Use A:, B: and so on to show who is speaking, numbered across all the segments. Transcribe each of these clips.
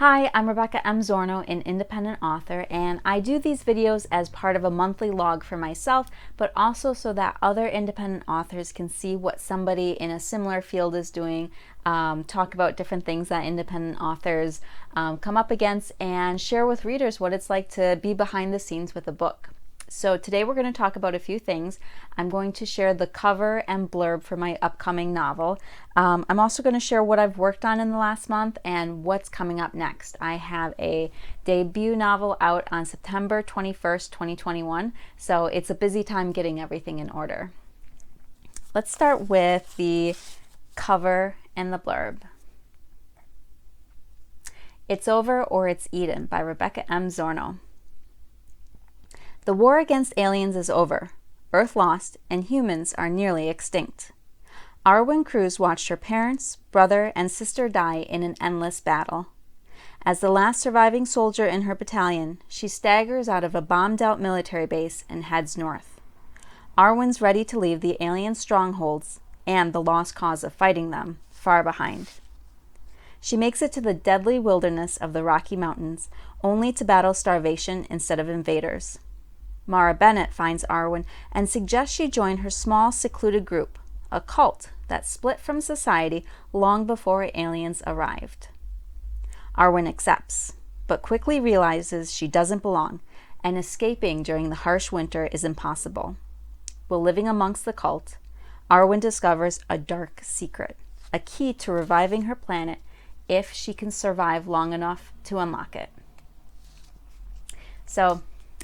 A: Hi, I'm Rebecca M. Zornow, an independent author, and I do these videos as part of a monthly log for myself, but also so that other independent authors can see what somebody in a similar field is doing, talk about different things that independent authors come up against, and share with readers what it's like to be behind the scenes with a book. So today we're going to talk about a few things. I'm going to share the cover and blurb for my upcoming novel. I'm also going to share what I've worked on in the last month and what's coming up next. I have a debut novel out on September 21st, 2021, so it's a busy time getting everything in order. Let's start with the cover and the blurb. It's Over or It's Eden by Rebecca M. Zornow. The war against aliens is over, Earth lost, and humans are nearly extinct. Arwen Cruz watched her parents, brother, and sister die in an endless battle. As the last surviving soldier in her battalion, she staggers out of a bombed-out military base and heads north. Arwen's ready to leave the alien strongholds and the lost cause of fighting them far behind. She makes it to the deadly wilderness of the Rocky Mountains, only to battle starvation instead of invaders. Mara Bennett finds Arwen and suggests she join her small, secluded group, a cult that split from society long before aliens arrived. Arwen accepts, but quickly realizes she doesn't belong, and escaping during the harsh winter is impossible. While living amongst the cult, Arwen discovers a dark secret, a key to reviving her planet if she can survive long enough to unlock it. So,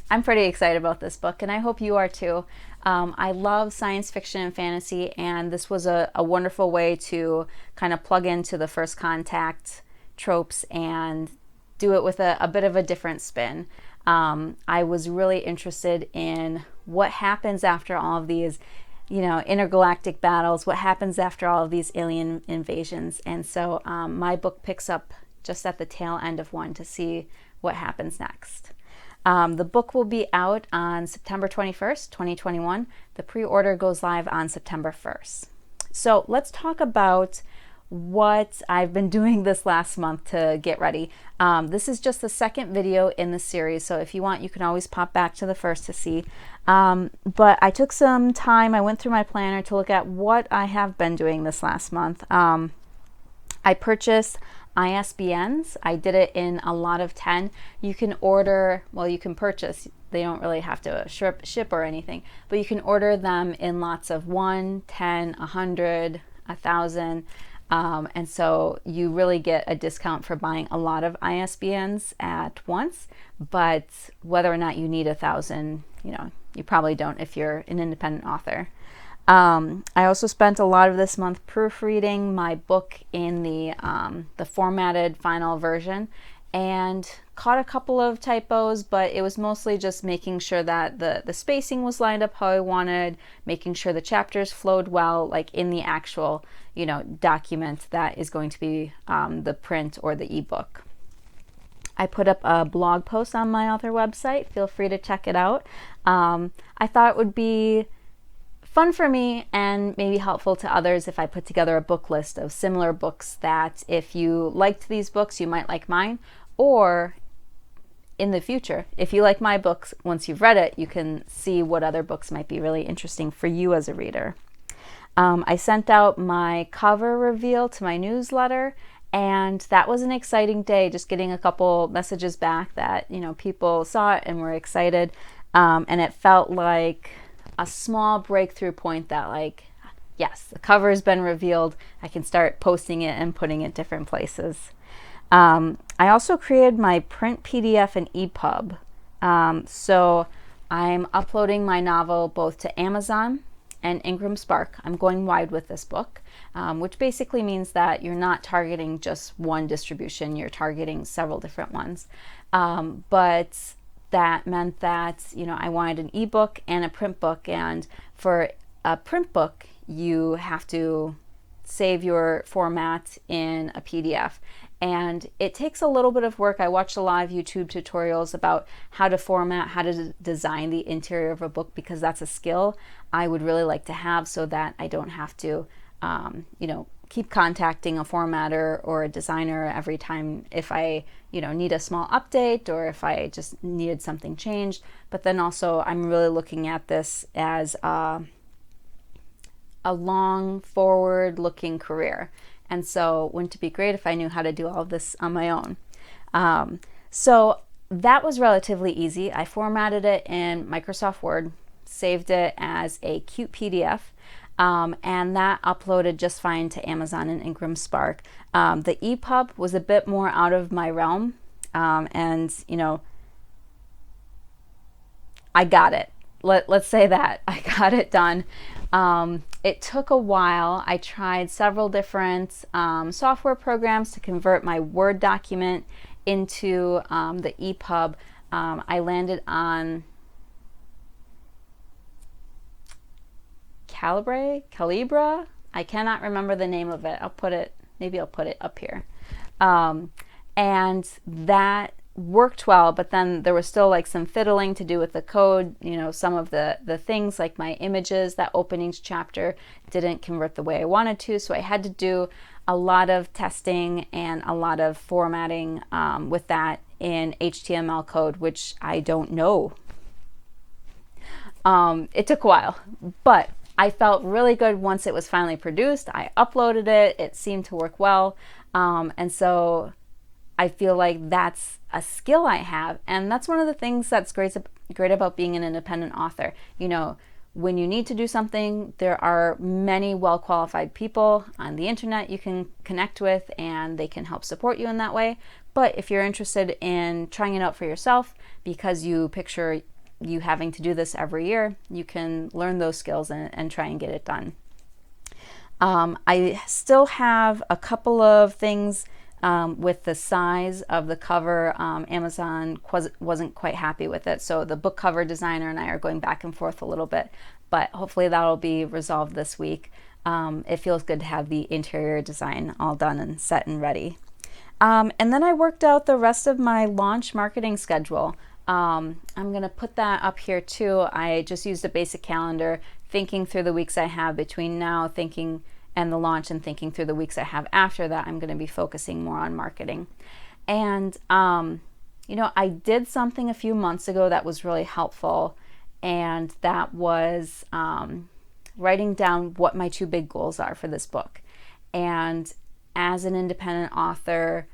A: I'm pretty excited about this book, and I hope you are too. I love science fiction and fantasy, and this was a wonderful way to kind of plug into the First Contact tropes and do it with a bit of a different spin. I was really interested in what happens after all of these, intergalactic battles, what happens after all of these alien invasions. And so my book picks up just at the tail end of one to see what happens next. The book will be out on September 21st, 2021. The pre-order goes live on September 1st. So let's talk about what I've been doing this last month to get ready. This is just the second video in the series, so if you want, you can always pop back to the first to see. But I took some time, I went through my planner to look at what I have been doing this last month. I purchased ISBNs. I did it in a lot of 10. You can order, you can purchase, they don't really have to ship or anything, but you can order them in lots of 1, 10, 100, 1,000. And so you really get a discount for buying a lot of ISBNs at once, but whether or not you need 1,000, you probably don't if you're an independent author. I also spent a lot of this month proofreading my book in the formatted final version and caught a couple of typos, but it was mostly just making sure that the spacing was lined up how I wanted, making sure the chapters flowed well, like in the actual, document that is going to be the print or the ebook. I put up a blog post on my author website. Feel free to check it out. I thought it would be fun for me and maybe helpful to others if I put together a book list of similar books that if you liked these books, you might like mine, or in the future, if you like my books, once you've read it, you can see what other books might be really interesting for you as a reader. I sent out my cover reveal to my newsletter, and that was an exciting day, just getting a couple messages back that, people saw it and were excited, and it felt like a small breakthrough point that yes, the cover has been revealed. I can start posting it and putting it different places. I also created my print PDF and Epub. So I'm uploading my novel both to Amazon and Ingram Spark. I'm going wide with this book, which basically means that you're not targeting just one distribution, you're targeting several different ones. But that meant that, I wanted an ebook and a print book, and for a print book, you have to save your format in a PDF. And it takes a little bit of work. I watched a lot of YouTube tutorials about how to format, how to design the interior of a book, because that's a skill I would really like to have so that I don't have to keep contacting a formatter or a designer every time if I, need a small update or if I just needed something changed. But then also I'm really looking at this as a long forward looking career. And so wouldn't it be great if I knew how to do all of this on my own? So that was relatively easy. I formatted it in Microsoft Word, saved it as a cute PDF, and that uploaded just fine to Amazon and Ingram Spark. The EPUB was a bit more out of my realm, and I got it. Let's say that I got it done. It took a while. I tried several different software programs to convert my Word document into the EPUB. I landed on Calibra. I cannot remember the name of it. Maybe I'll put it up here. And that worked well, but then there was still like some fiddling to do with the code. Some of the things like my images, that opening chapter didn't convert the way I wanted to, so I had to do a lot of testing and a lot of formatting with that in HTML code, which I don't know. It took a while, but I felt really good once it was finally produced. I uploaded it. It seemed to work well, and so I feel like that's a skill I have, and that's one of the things that's great about being an independent author. When you need to do something, there are many well-qualified people on the internet you can connect with, and they can help support you in that way. But if you're interested in trying it out for yourself, because you picture you having to do this every year, you can learn those skills and try and get it done. I still have a couple of things with the size of the cover. Amazon wasn't quite happy with it, so the book cover designer and I are going back and forth a little bit, but hopefully that'll be resolved this week. It feels good to have the interior design all done and set and ready. And then I worked out the rest of my launch marketing schedule. I'm going to put that up here too. I just used a basic calendar, thinking through the weeks I have between now, and the launch, and thinking through the weeks I have after that. I'm going to be focusing more on marketing. And, I did something a few months ago that was really helpful, and that was writing down what my two big goals are for this book. And as an independent author,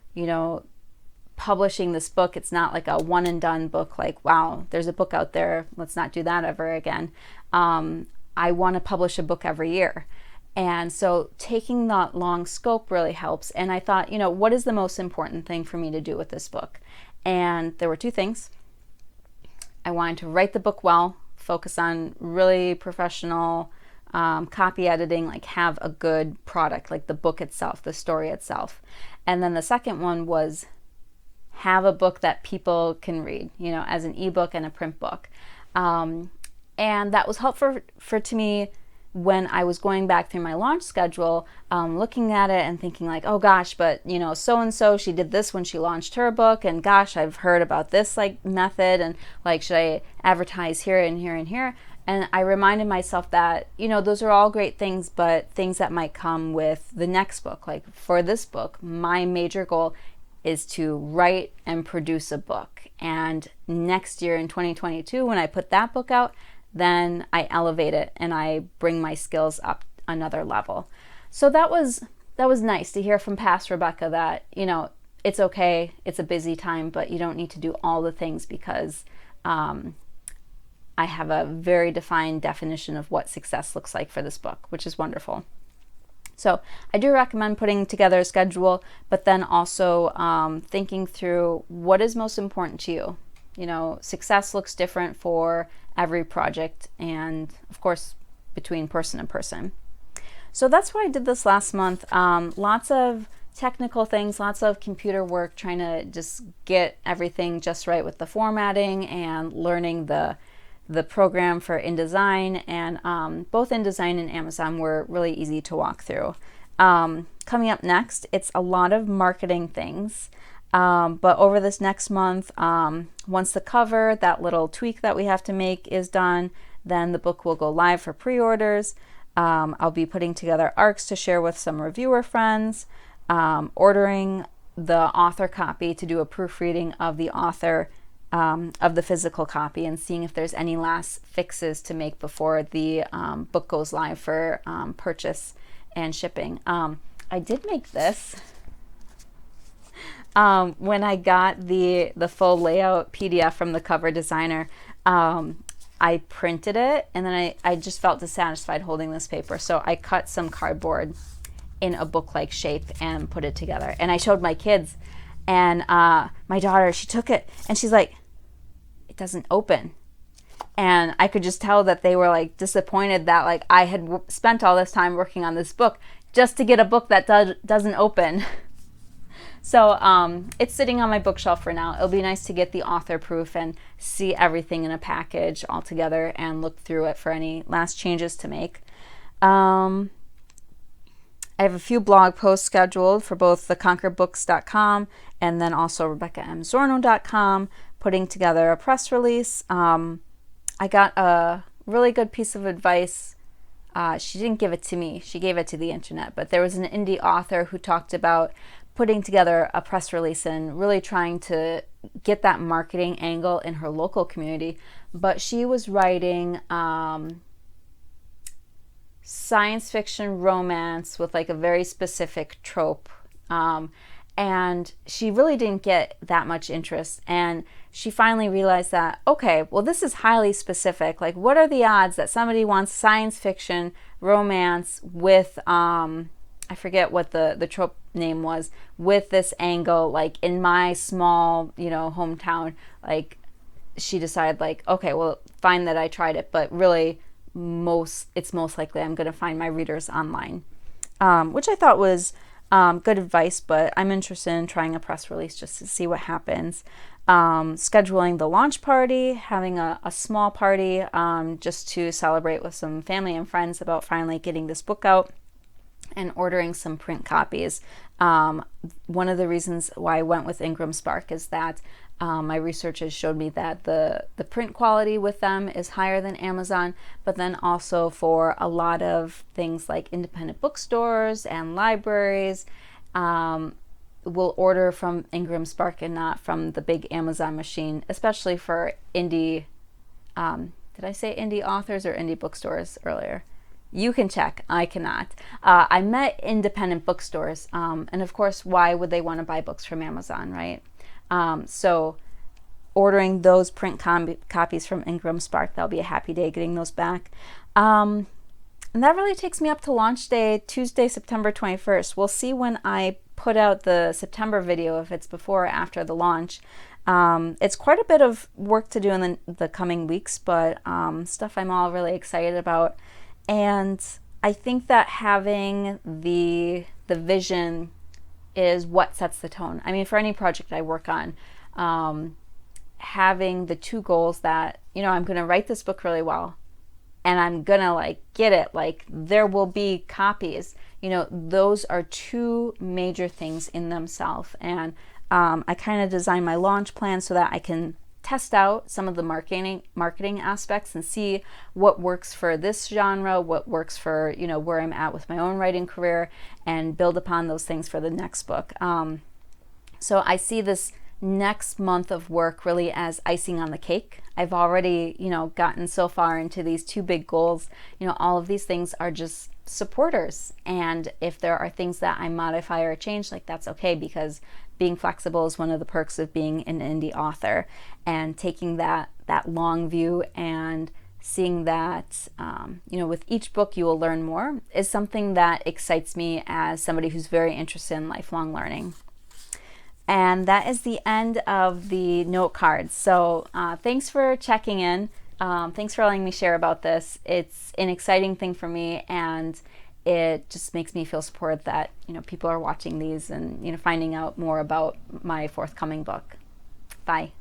A: publishing this book, it's not like a one and done book, like, wow, there's a book out there, let's not do that ever again. I want to publish a book every year. And so taking that long scope really helps. And I thought, what is the most important thing for me to do with this book? And there were two things. I wanted to write the book well, focus on really professional copy editing, like have a good product, like the book itself, the story itself. And then the second one was have a book that people can read, as an ebook and a print book. And that was helpful to me when I was going back through my launch schedule, looking at it and thinking like, oh gosh, but so-and-so, she did this when she launched her book, and gosh, I've heard about this method, and should I advertise here and here and here? And I reminded myself that, those are all great things, but things that might come with the next book. Like for this book, my major goal is to write and produce a book. And next year in 2022, when I put that book out, then I elevate it and I bring my skills up another level. So that was nice to hear from past Rebecca that, it's okay, it's a busy time, but you don't need to do all the things, because I have a very defined definition of what success looks like for this book, which is wonderful. So I do recommend putting together a schedule, but then also thinking through what is most important to you. Success looks different for every project, and of course between person and person. So that's what I did this last month. Lots of technical things, lots of computer work, trying to just get everything just right with the formatting and learning the program for InDesign, and both InDesign and Amazon were really easy to walk through. Coming up next, it's a lot of marketing things. But over this next month, once the cover, that little tweak that we have to make is done, then the book will go live for pre-orders. I'll be putting together arcs to share with some reviewer friends, ordering the author copy to do a proofreading of the author of the physical copy, and seeing if there's any last fixes to make before the book goes live for purchase and shipping. I did make this. When I got the full layout PDF from the cover designer, I printed it, and then I just felt dissatisfied holding this paper. So I cut some cardboard in a book-like shape and put it together. And I showed my kids, and my daughter, she took it, and she's like, it doesn't open. And I could just tell that they were like disappointed that like I had spent all this time working on this book just to get a book that doesn't open. So it's sitting on my bookshelf for now. It'll be nice to get the author proof and see everything in a package all together and look through it for any last changes to make. I have a few blog posts scheduled for both theconquerbooks.com and then also RebeccaMZornow.com, putting together a press release. I got a really good piece of advice. She didn't give it to me. She gave it to the internet. But there was an indie author who talked about putting together a press release and really trying to get that marketing angle in her local community. But she was writing science fiction romance with like a very specific trope. And she really didn't get that much interest. And she finally realized that, okay, well, this is highly specific. Like, what are the odds that somebody wants science fiction romance with, I forget what the trope name was, with this angle, like in my small, hometown. Like, she decided, like, okay, well, fine that I tried it, but really it's most likely I'm going to find my readers online, which I thought was good advice, but I'm interested in trying a press release just to see what happens. Scheduling the launch party, having a small party just to celebrate with some family and friends about finally getting this book out, and ordering some print copies. One of the reasons why I went with Ingram Spark is that my research has showed me that the print quality with them is higher than Amazon, but then also for a lot of things like independent bookstores and libraries will order from Ingram Spark and not from the big Amazon machine, especially for indie, did I say indie authors or indie bookstores earlier? You can check. I cannot. I met independent bookstores, and of course, why would they want to buy books from Amazon, right? So ordering those print copies from Ingram Spark, that'll be a happy day getting those back. And that really takes me up to launch day, Tuesday, September 21st. We'll see when I put out the September video, if it's before or after the launch. It's quite a bit of work to do in the coming weeks, but stuff I'm all really excited about. And I think that having the vision is what sets the tone. I mean, for any project I work on, having the two goals that, I'm going to write this book really well, and I'm going to get it, there will be copies, those are two major things in themselves. And I kind of design my launch plan so that I can test out some of the marketing aspects and see what works for this genre, what works for, where I'm at with my own writing career, and build upon those things for the next book. So I see this next month of work really as icing on the cake. I've already, gotten so far into these two big goals. All of these things are just supporters. And if there are things that I modify or change, that's okay, because being flexible is one of the perks of being an indie author, and taking that long view and seeing that, with each book you will learn more is something that excites me as somebody who's very interested in lifelong learning. And that is the end of the note cards. So thanks for checking in. Thanks for letting me share about this. It's an exciting thing for me, and it just makes me feel supported that, people are watching these and, finding out more about my forthcoming book. Bye.